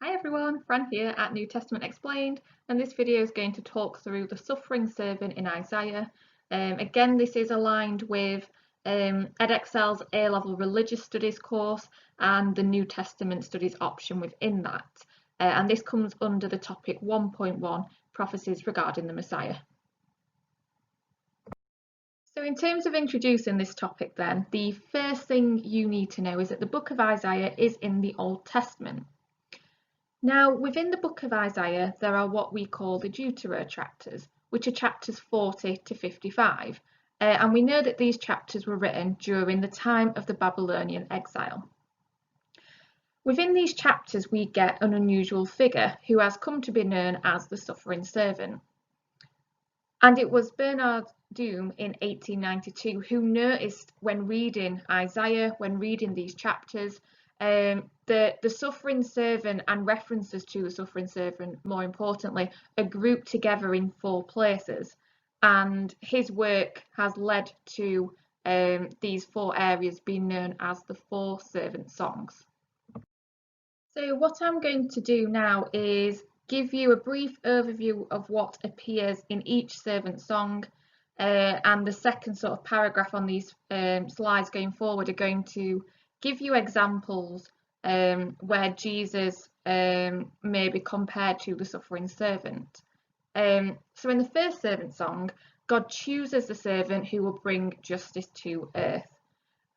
Hi everyone, Fran here at New Testament Explained, and this video is going to talk through the suffering servant in Isaiah. Again, this is aligned with Edexcel's A-level religious studies course and the New Testament studies option within that. And this comes under the topic 1.1, prophecies regarding the Messiah. So in terms of introducing this topic then, the first thing you need to know is that the book of Isaiah is in the Old Testament. Now, within the book of Isaiah, there are what we call the Deutero chapters, which are chapters 40 to 55. And we know that these chapters were written during the time of the Babylonian exile. Within these chapters, we get an unusual figure who has come to be known as the suffering servant. And it was Bernard Doom in 1892 who noticed when reading Isaiah, when reading these chapters, the suffering servant and references to the suffering servant, more importantly, are grouped together in 4 places. And his work has led to these 4 areas being known as the 4 servant songs. So what I'm going to do now is give you a brief overview of what appears in each servant song, and the second sort of paragraph on these slides going forward are going to give you examples where Jesus may be compared to the suffering servant. So in the first servant song, God chooses the servant who will bring justice to earth.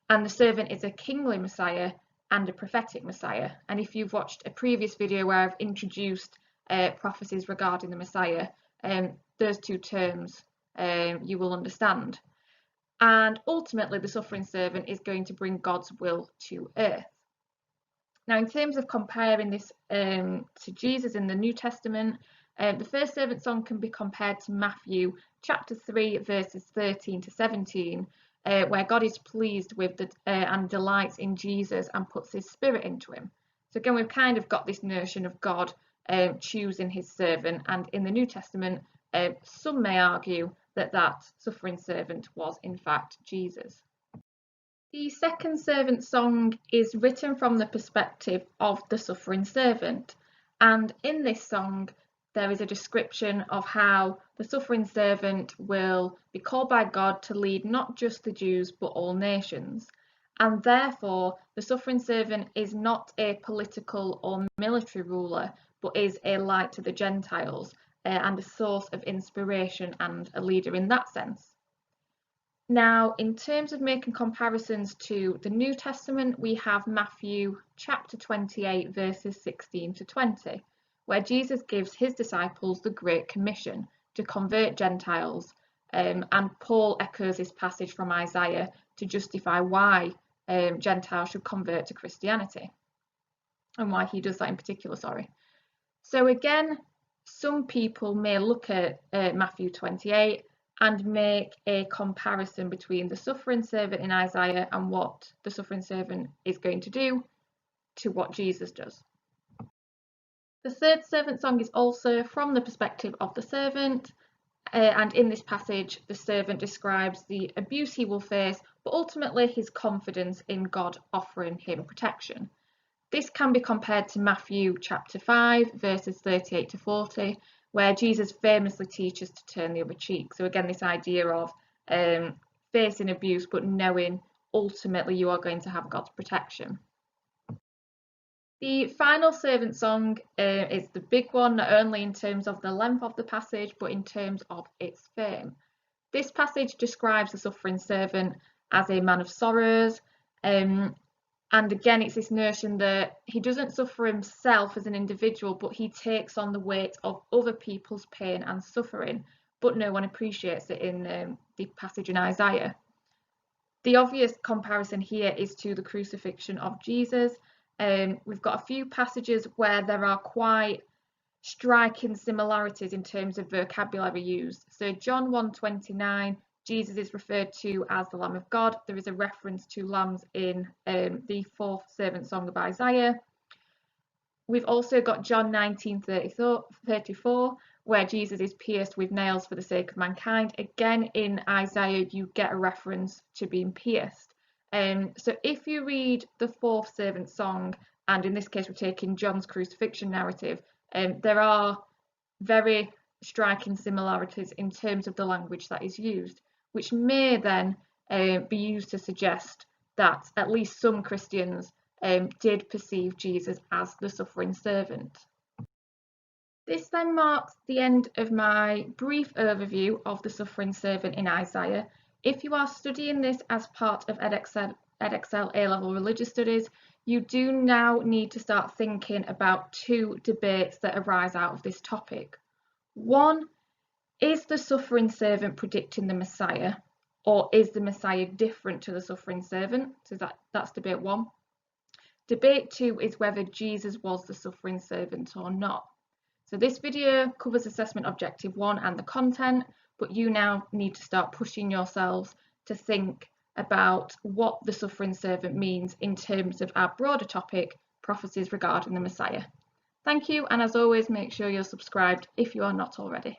And the servant is a kingly Messiah and a prophetic Messiah. And if you've watched a previous video where I've introduced prophecies regarding the Messiah, those 2 terms you will understand. And ultimately, the suffering servant is going to bring God's will to earth. Now, in terms of comparing this to Jesus in the New Testament, the first servant song can be compared to Matthew chapter 3, verses 13 to 17, where God is pleased with and delights in Jesus and puts his spirit into him. So again, we've kind of got this notion of God choosing his servant, and in the New Testament, some may argue that that suffering servant was in fact Jesus. The second servant song is written from the perspective of the suffering servant, and in this song there is a description of how the suffering servant will be called by God to lead not just the Jews but all nations, and therefore the suffering servant is not a political or military ruler but is a light to the Gentiles and a source of inspiration and a leader in that sense. Now, in terms of making comparisons to the New Testament, we have Matthew chapter 28, verses 16 to 20, where Jesus gives his disciples the Great Commission to convert Gentiles, and Paul echoes this passage from Isaiah to justify why Gentiles should convert to Christianity, and why he does that in particular, So again, some people may look at Matthew 28 and make a comparison between the suffering servant in Isaiah and what the suffering servant is going to do to what Jesus does. The third servant song is also from the perspective of the servant, and in this passage the servant describes the abuse he will face, but ultimately his confidence in God offering him protection. This can be compared to Matthew chapter 5, verses 38 to 40, where Jesus famously teaches to turn the other cheek. So again, this idea of facing abuse, but knowing ultimately you are going to have God's protection. The final servant song is the big one, not only in terms of the length of the passage, but in terms of its fame. This passage describes the suffering servant as a man of sorrows, and again, it's this notion that he doesn't suffer himself as an individual, but he takes on the weight of other people's pain and suffering, but no one appreciates it in the passage in Isaiah. The obvious comparison here is to the crucifixion of Jesus. We've got a few passages where there are quite striking similarities in terms of vocabulary used. So John 1:29, Jesus is referred to as the Lamb of God. There is a reference to lambs in the 4th servant song of Isaiah. We've also got John 19:34, where Jesus is pierced with nails for the sake of mankind. Again, in Isaiah, you get a reference to being pierced. So if you read the 4th servant song and in this case we're taking John's crucifixion narrative, there are very striking similarities in terms of the language that is used, which may then be used to suggest that at least some Christians did perceive Jesus as the suffering servant. This then marks the end of my brief overview of the suffering servant in Isaiah. If you are studying this as part of Edexcel A-level religious studies, you do now need to start thinking about two debates that arise out of this topic. One, is the suffering servant predicting the Messiah, or is the Messiah different to the suffering servant? So that's debate one. Debate two is whether Jesus was the suffering servant or not. So this video covers assessment objective 1 and the content, but you now need to start pushing yourselves to think about what the suffering servant means in terms of our broader topic, prophecies regarding the Messiah. Thank you, and as always, make sure you're subscribed if you are not already.